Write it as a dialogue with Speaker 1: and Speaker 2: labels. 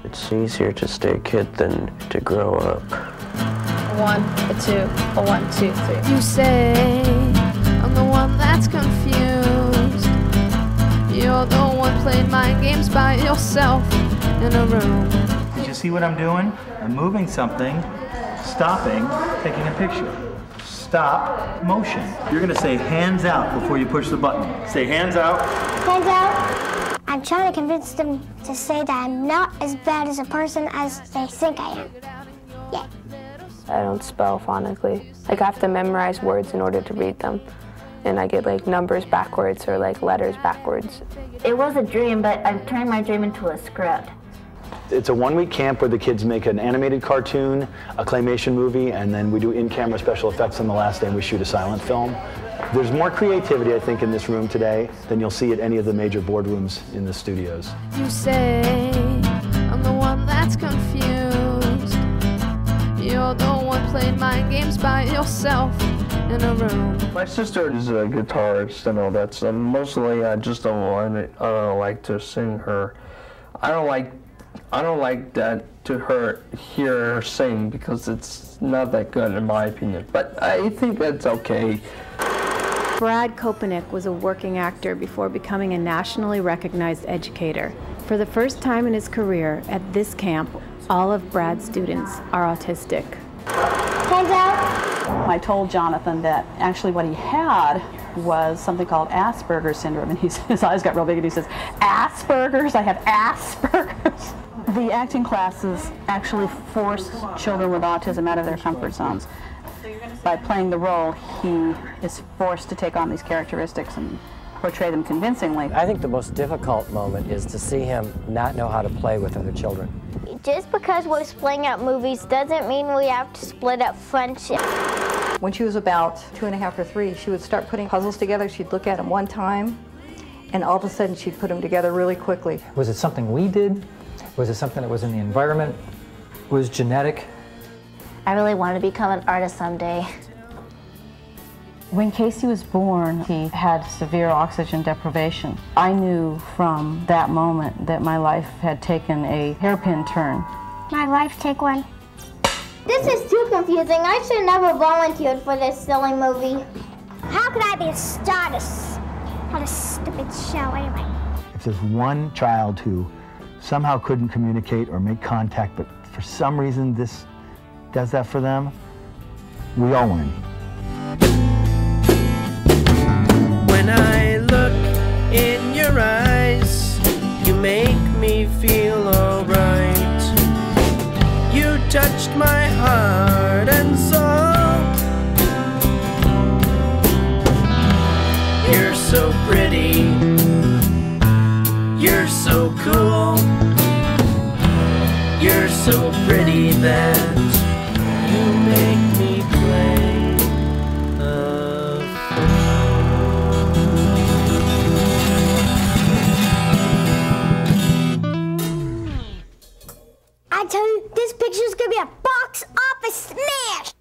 Speaker 1: It's easier to stay a kid than to grow up.
Speaker 2: A 1, a 2, a 1, 2, 3.
Speaker 3: You say I'm the one that's confused. You're the one playing mind games by yourself in a room.
Speaker 4: Did you see what I'm doing? I'm moving something, stopping, taking a picture. Stop motion. You're gonna say hands out before you push the button. Say hands out.
Speaker 5: Hands out. I'm trying to convince them to say that I'm not as bad as a person as they think I am. Yeah.
Speaker 6: I don't spell phonetically. Like, I have to memorize words in order to read them. And I get like numbers backwards or like letters backwards.
Speaker 7: It was a dream, but I've turned my dream into a script.
Speaker 8: It's a one-week camp where the kids make an animated cartoon, a claymation movie, and then we do in-camera special effects on the last day and we shoot a silent film. There's more creativity, I think, in this room today than you'll see at any of the major boardrooms in the studios.
Speaker 3: You say I'm the one that's confused. You're the one playing mind games by yourself in a room.
Speaker 1: My sister is a guitarist and all that, so mostly I just don't like to sing her. I don't like that to hear her sing because it's not that good in my opinion, but I think that's okay.
Speaker 9: Brad Kopenick was a working actor before becoming a nationally recognized educator. For the first time in his career at this camp, all of Brad's students are autistic.
Speaker 5: Hands out.
Speaker 10: I told Jonathan that actually what he had was something called Asperger's syndrome, and his eyes got real big and he says, Asperger's? I have Asperger's? The acting classes actually force children with autism out of their comfort zones. By playing the role, he is forced to take on these characteristics and portray them convincingly.
Speaker 11: I think the most difficult moment is to see him not know how to play with other children.
Speaker 5: Just because we're splitting up movies doesn't mean we have to split up friendship.
Speaker 12: When she was about 2.5 or 3, she would start putting puzzles together. She'd look at them one time, and all of a sudden she'd put them together really quickly.
Speaker 13: Was it something we did? Was it something that was in the environment? Was genetic?
Speaker 7: I really want to become an artist someday.
Speaker 10: When Casey was born, he had severe oxygen deprivation. I knew from that moment that my life had taken a hairpin turn.
Speaker 5: My life take one. This is too confusing. I should have never volunteered for this silly movie. How could I be a star to on a stupid show anyway?
Speaker 8: If there's one child who somehow couldn't communicate or make contact, but for some reason this does that for them, we all win.
Speaker 14: When I look in your eyes, you make me feel alright. You touched my heart and soul. You're so pretty. You're so cool. You're so pretty that you make me play a
Speaker 5: I tell you, this picture's gonna be a box office smash!